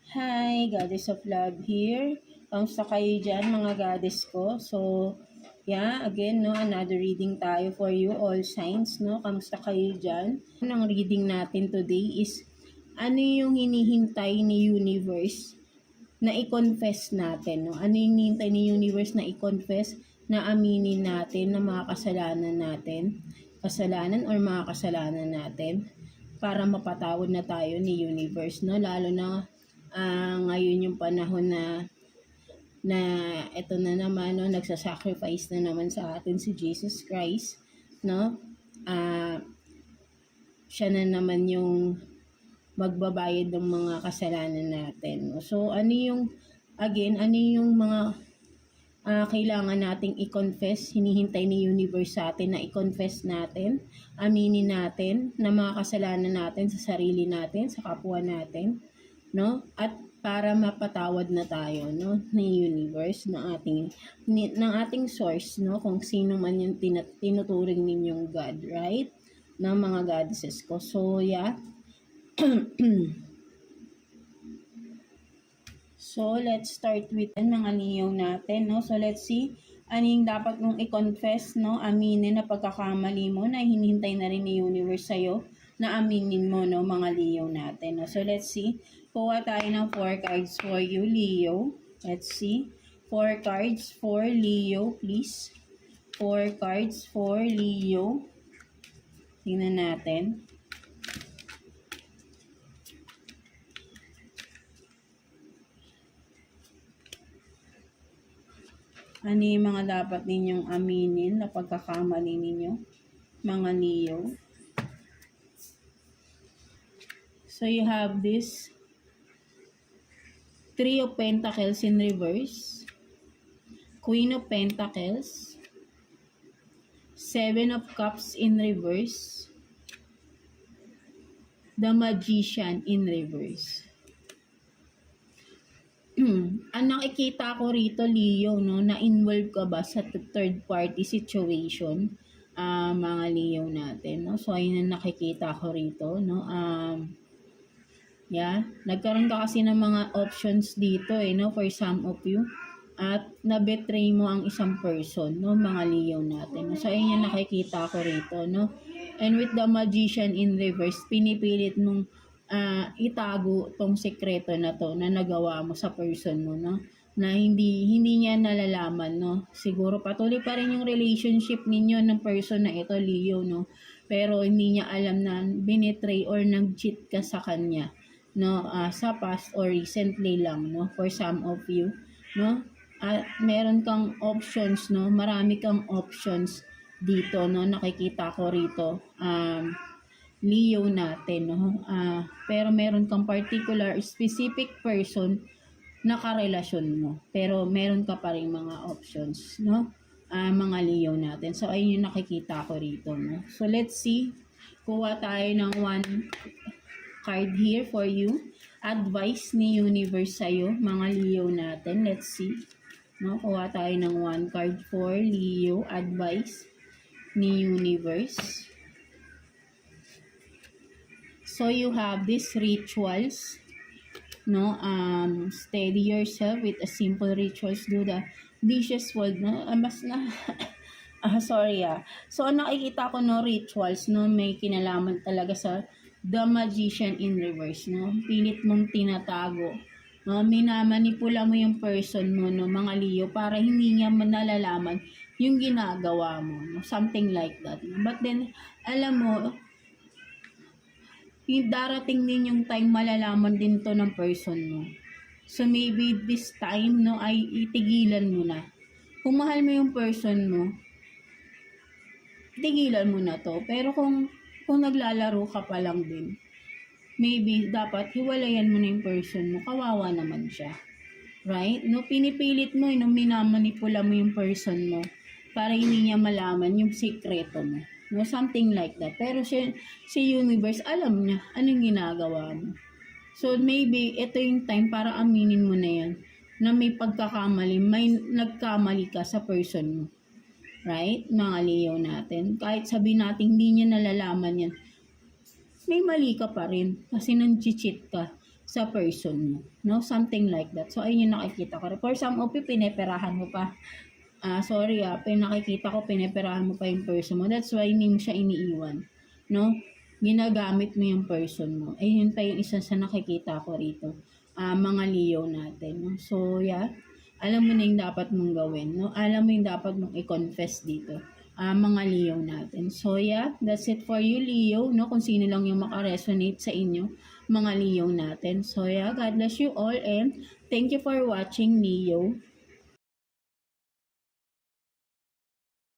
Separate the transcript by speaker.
Speaker 1: Hi, Goddess of Love here. Kamusta kayo dyan, mga goddess ko? So, yeah, again, no, another reading tayo for you, all signs, no? Kamusta kayo dyan? Ang reading natin today is, ano yung hinihintay ni universe na i-confess natin, no? Ano yung hinihintay ni universe na i-confess, na aminin natin na mga kasalanan or mga kasalanan natin, para mapatawad na tayo ni universe, no? Lalo na ngayon yung panahon na eto na naman, no, nagsa-sacrifice na naman sa atin si Jesus Christ, no? Siya na naman yung magbabayad ng mga kasalanan natin, no? So ano yung mga kailangan nating i-confess, hinihintay ni universe sa atin na i-confess natin, aminin natin na mga kasalanan natin sa sarili natin, sa kapwa natin, no? At para mapatawad na tayo, no, ni universe, ng ating source, no, kung sino man yung tinuturing ninyong God, right? Ng mga goddesses ko. So yeah. So let's start with mga Leo natin, no? So let's see ano yung dapat mong i-confess, no? Aminin na pagkakamali mo na hinihintay na rin ni universe sa'yo na aminin mo, no, mga Leo natin, no? So let's see. Kuha tayo ng 4 cards for you, Leo. Let's see. 4 cards for Leo, please. 4 cards for Leo. Tingnan natin. Ano yung mga dapat ninyong aminin na pagkakamali ninyo, mga Leo? So you have this 3 of Pentacles in reverse, Queen of Pentacles, 7 of Cups in reverse, the Magician in reverse. Ang nakikita ko rito, Leo, no, na-involve ka ba sa third party situation, mga Leo natin, no? So ayun ang nakikita ko rito, no. Yeah, nagkaroon ka kasi ng mga options dito, no, for some of you, at na-betray mo ang isang person, no, mga Leo natin. So ayun yung nakikita ko rito, no. And with the Magician in reverse, pinipilit mong itago tong sekreto na to na nagawa mo sa person mo, no, na hindi niya nalalaman, no. Siguro patuloy pa rin yung relationship ninyo ng person na ito, Leo, no, pero hindi niya alam na binetray or nag-cheat ka sa kanya, no, sa past or recently lang, no, for some of you, no. Meron kang options, no, marami kang options dito, no, nakikita ko rito, Leo natin, no. Pero meron kang particular specific person na karelasyon mo, pero meron ka pa rin mga options, no, mga Leo natin. So ayun yung nakikita ko rito, no. So let's see, kuha tayo ng 1 card here for you, advice ni universe sa'yo, mga Leo natin. Let's see, no, kuha tayo ng 1 card for Leo, advice ni universe. So you have these rituals, no, steady yourself with a simple rituals, do the dishes world, no, mas na sorry. So nakikita ko, no, rituals, no, may kinalaman talaga sa the Magician in reverse, no, pilit mong tinatago, no, minamanipula mo yung person mo, no, mga Leo, para hindi niya nalalaman yung ginagawa mo, no, something like that, no? But then alam mo, darating din yung time malalaman din to ng person mo. So maybe this time, no, ay itigilan mo na. Kung mahal mo yung person mo, itigilan mo na to. Pero kung naglalaro ka pa lang din, maybe dapat hiwalayan mo na yung person mo. Kawawa naman siya. Right? No, pinipilit mo, no, minamanipula mo yung person mo para hindi niya malaman yung sikreto mo. No, something like that. Pero si universe, alam niya anong ginagawa mo. So maybe ito yung time para aminin mo na yan, na may pagkakamali, may nagkamali ka sa person mo. Right? Mga Leo natin. Kahit sabihin natin hindi niya nalalaman yan, may mali ka pa rin kasi nang-cheat ka sa person mo, no? Something like that. So, ayun yung nakikita ko. For some of you, pineperahan mo pa. Pinakikita ko, pineperahan mo pa yung person mo. That's why hindi mo siya iniiwan, no? Ginagamit mo yung person mo. Yun pa yung isa sa nakikita ko rito. Mga Leo natin, no? So, yeah. Alam mo na yung dapat mong gawin, no? Alam mo yung dapat mong i-confess dito. Mga Leo natin. So, yeah. That's it for you, Leo, no? Kung sino lang yung makaresonate sa inyo, mga Leo natin. So, yeah. God bless you all and thank you for watching, Leo.